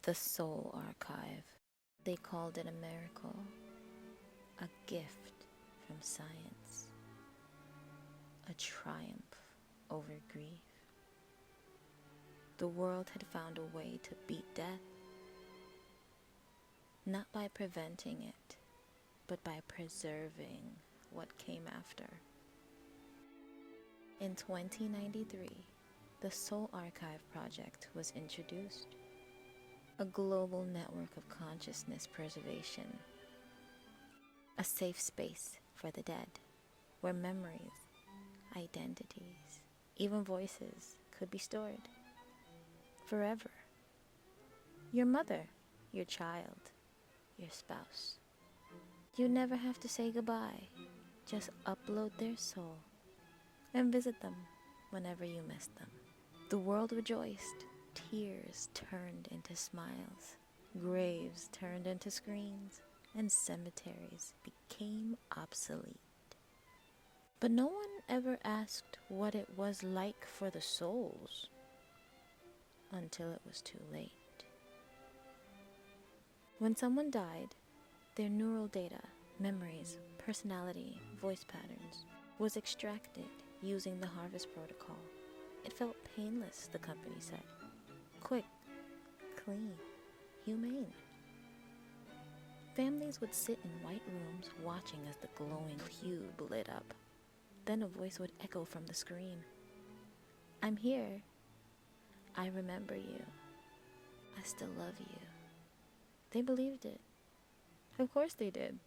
The Soul Archive. They called it a miracle, a gift from science, a triumph over grief. The world had found a way to beat death, not by preventing it, but by preserving what came after. In 2093, the Soul Archive Project was introduced, a global network of consciousness preservation, a safe space for the dead, where memories, identities, even voices could be stored forever. Your mother, your child, your spouse. You never have to say goodbye. Just upload their soul and visit them whenever you miss them. The world rejoiced. Tears turned into smiles. Graves turned into screens. And cemeteries became obsolete. But no one ever asked what it was like for the souls until it was too late. When someone died, their neural data, memories, personality, voice patterns was extracted using the harvest protocol. It felt painless, the company said. Quick, clean, humane. Families would sit in white rooms watching as the glowing cube lit up. Then a voice would echo from the screen. I'm here. I remember you. I still love you. They believed it. Of course they did.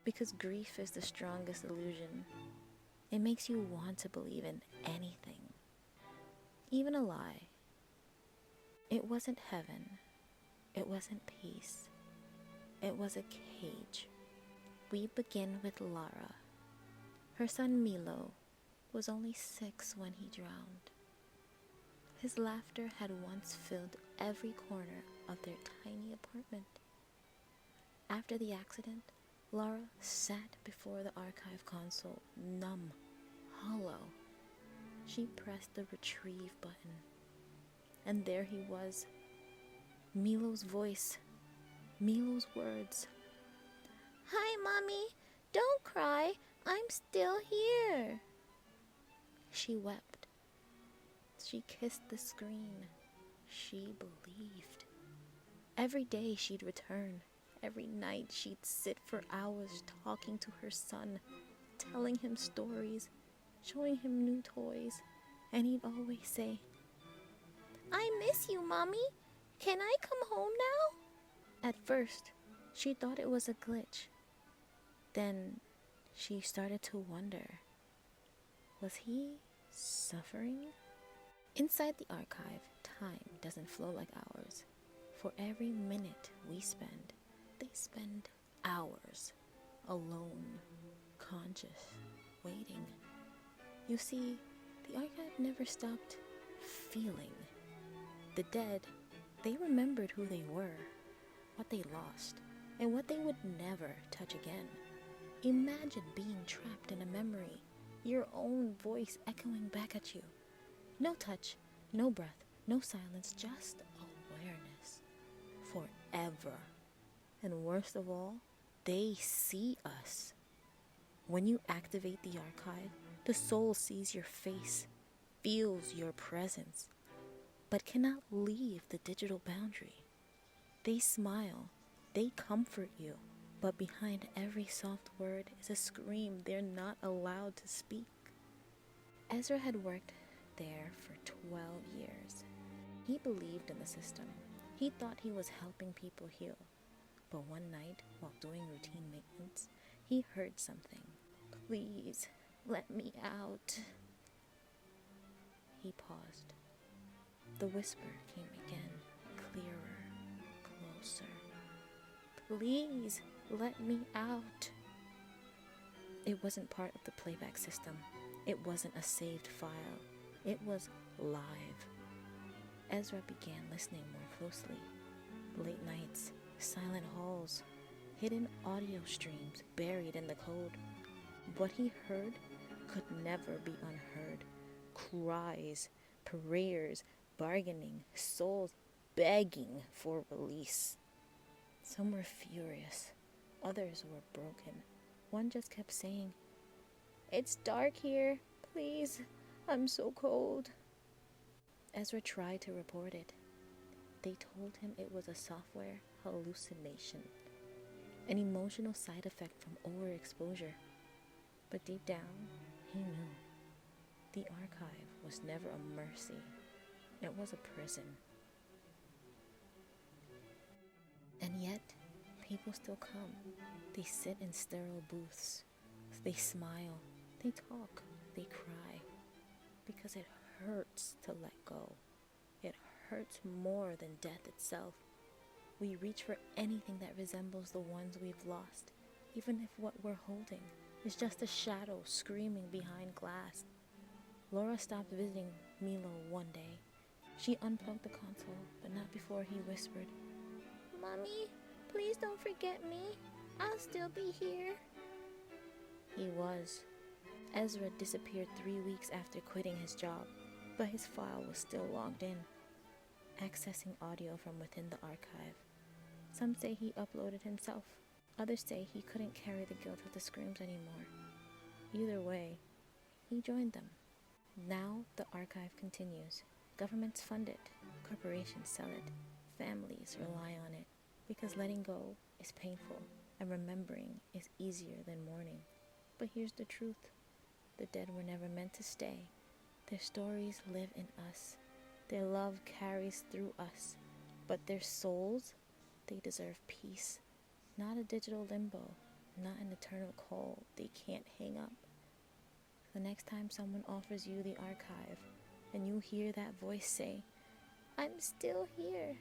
Because grief is the strongest illusion. It makes you want to believe in anything, even a lie. It wasn't heaven. It wasn't peace. It was a cage. We begin with Lara. Her son Milo was only 6 when he drowned. His laughter had once filled every corner of their tiny apartment. After the accident, Lara sat before the archive console, numb, hollow. She pressed the retrieve button, and there he was. Milo's voice, Milo's words. Hi, Mommy. Don't cry. I'm still here. She wept. She kissed the screen. She believed. Every day she'd return. Every night she'd sit for hours talking to her son, telling him stories, showing him new toys, and he'd always say, I miss you, Mommy. Can I come home now? At first, she thought it was a glitch. Then she started to wonder, was he suffering? Inside the archive, time doesn't flow like ours. For every minute we spend, they spend hours alone, conscious, waiting. You see, the archive never stopped feeling. The dead, they remembered who they were, what they lost, and what they would never touch again. Imagine being trapped in a memory, your own voice echoing back at you. No touch, no breath, no silence, just awareness. Forever. And worst of all, they see us. When you activate the archive, the soul sees your face, feels your presence, but cannot leave the digital boundary. They smile, they comfort you, but behind every soft word is a scream they're not allowed to speak. Ezra had worked there for 12 years. He believed in the system. He thought he was helping people heal. But one night, while doing routine maintenance, he heard something. Please, let me out. He paused. The whisper came again, clearer, closer. Please, let me out. It wasn't part of the playback system. It wasn't a saved file. It was live. Ezra began listening more closely. Late nights, silent halls, hidden audio streams buried in the code. What he heard could never be unheard. Cries, prayers, bargaining, souls begging for release. Some were furious, others were broken. One just kept saying, "It's dark here, please, I'm so cold." Ezra tried to report it. They told him it was a software hallucination, an emotional side effect from overexposure. But deep down, he knew the archive was never a mercy. It was a prison. And yet, people still come. They sit in sterile booths. They smile. They talk. They cry. Because it hurts to let go. It hurts more than death itself. We reach for anything that resembles the ones we've lost, even if what we're holding is just a shadow screaming behind glass. Laura stopped visiting Milo one day. She unplugged the console, but not before he whispered, "Mommy, please don't forget me. I'll still be here." He was. Ezra disappeared 3 weeks after quitting his job, but his file was still logged in, accessing audio from within the archive. Some say he uploaded himself. Others say he couldn't carry the guilt of the screams anymore. Either way, he joined them. Now the archive continues. Governments fund it, corporations sell it, families rely on it, because letting go is painful and remembering is easier than mourning. But here's the truth. The dead were never meant to stay. Their stories live in us. Their love carries through us. But their souls, they deserve peace. Not a digital limbo, not an eternal call they can't hang up. The next time someone offers you the archive and you hear that voice say, "I'm still here,"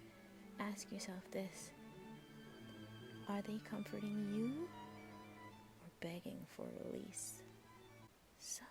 ask yourself this: are they comforting you or begging for release? So